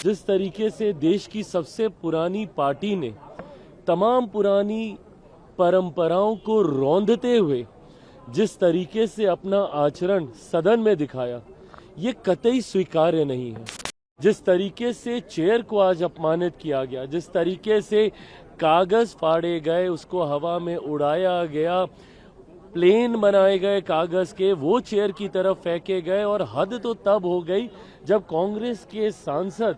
जिस तरीके से देश की सबसे पुरानी पार्टी ने तमाम पुरानी परंपराओं को रौंदते हुए जिस तरीके से अपना आचरण सदन में दिखाया, ये कतई स्वीकार्य नहीं है। जिस तरीके से चेयर को आज अपमानित किया गया, जिस तरीके से कागज फाड़े गए, उसको हवा में उड़ाया गया, प्लेन बनाए गए कागज के, वो चेयर की तरफ फेंके गए। और हद तो तब हो गई जब कांग्रेस के सांसद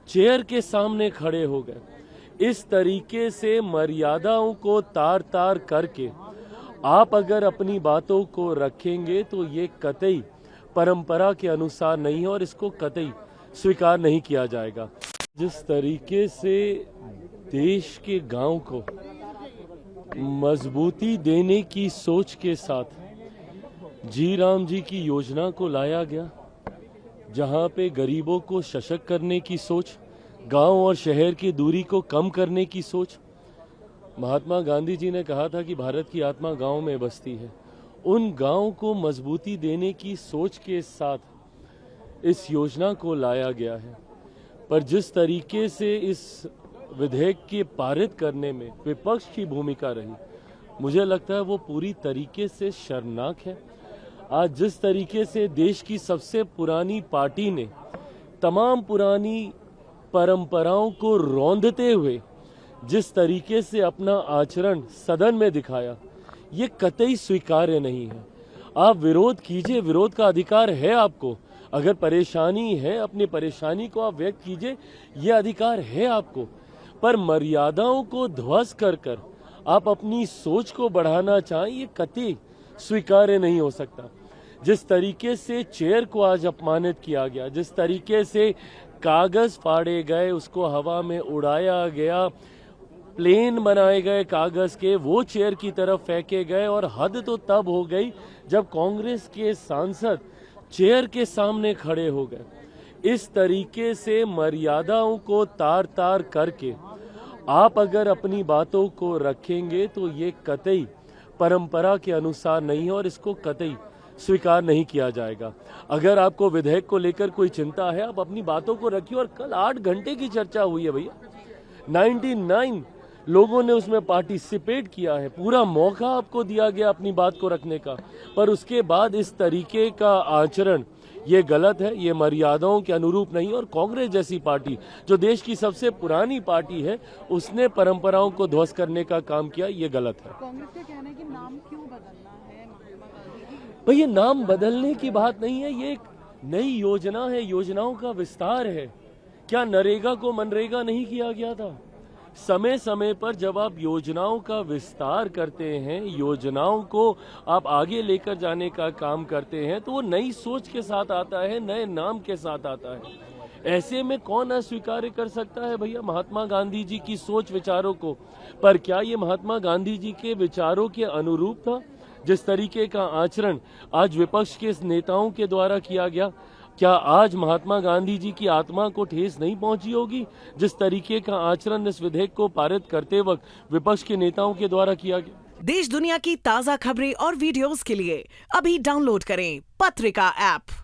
चेयर के सामने खड़े हो गए। इस तरीके से मर्यादाओं को तार तार करके आप अगर अपनी बातों को रखेंगे तो ये कतई परंपरा के अनुसार नहीं है और इसको कतई स्वीकार नहीं किया जाएगा। जिस तरीके से देश के गांव को मजबूती देने की सोच के साथ जी राम जी की योजना को लाया गया, जहां पे गरीबों को सशक्त करने की सोच, गांव और शहर की दूरी को कम करने की सोच। महात्मा गांधी जी ने कहा था कि भारत की आत्मा गांव में बसती है। उन गांव को मजबूती देने की सोच के साथ इस योजना को लाया गया है। पर जिस तरीके से इस विधेयक के पारित करने में विपक्ष की भूमिका रही, मुझे लगता है वो पूरी तरीके से शर्मनाक है। आज जिस तरीके से देश की सबसे पुरानी पार्टी ने तमाम पुरानी परंपराओं को रौंदते हुए जिस तरीके से अपना आचरण सदन में दिखाया, ये कतई स्वीकार्य नहीं है। आप विरोध कीजिए, विरोध का अधिकार है आपको। अगर परेशानी है, अपनी परेशानी को आप व्यक्त कीजिए, ये अधिकार है आपको। पर मर्यादाओं को ध्वस्त कर आप अपनी सोच को बढ़ाना चाहें, ये कतई स्वीकार्य नहीं हो सकता। जिस तरीके से चेयर को आज अपमानित किया गया, जिस तरीके से कागज फाड़े गए, उसको हवा में उड़ाया गया, प्लेन बनाए गए कागज के, वो चेयर की तरफ फेंके गए। और हद तो तब हो गई जब कांग्रेस के सांसद चेयर के सामने खड़े हो गए। इस तरीके से मर्यादाओं को तार तार करके आप अगर अपनी बातों को रखेंगे तो ये कतई परंपरा के अनुसार नहीं है और इसको कतई स्वीकार नहीं किया जाएगा। अगर आपको विधेयक को लेकर कोई चिंता है, आप अपनी बातों को रखिए। और कल 8 घंटे की चर्चा हुई है भैया, 99 लोगों ने उसमें पार्टिसिपेट किया है। पूरा मौका आपको दिया गया अपनी बात को रखने का, पर उसके बाद इस तरीके का आचरण ये गलत है, ये मर्यादाओं के अनुरूप नहीं। और कांग्रेस जैसी पार्टी जो देश की सबसे पुरानी पार्टी है, उसने परंपराओं को ध्वस्त करने का काम किया, ये गलत है। कांग्रेस का कहना है कि नाम क्यों बदलना है महात्मा गांधी जी? भाई, ये नाम बदलने की बात नहीं है, ये एक नई योजना है, योजनाओं का विस्तार है। क्या नरेगा को मनरेगा नहीं किया गया था? समय समय पर जब आप योजनाओं का विस्तार करते हैं, योजनाओं को आप आगे लेकर जाने का काम करते हैं, तो वो नई सोच के साथ आता है, नए नाम के साथ आता है। ऐसे में कौन अस्वीकार कर सकता है भैया महात्मा गांधी जी की सोच विचारों को? पर क्या ये महात्मा गांधी जी के विचारों के अनुरूप था? जिस तरीके का आचरण आज विपक्ष के नेताओं के द्वारा किया गया, क्या आज महात्मा गांधी जी की आत्मा को ठेस नहीं पहुंची होगी? जिस तरीके का आचरण इस विधेयक को पारित करते वक्त विपक्ष के नेताओं के द्वारा किया गया। देश दुनिया की ताजा खबरें और वीडियोस के लिए अभी डाउनलोड करें पत्रिका ऐप।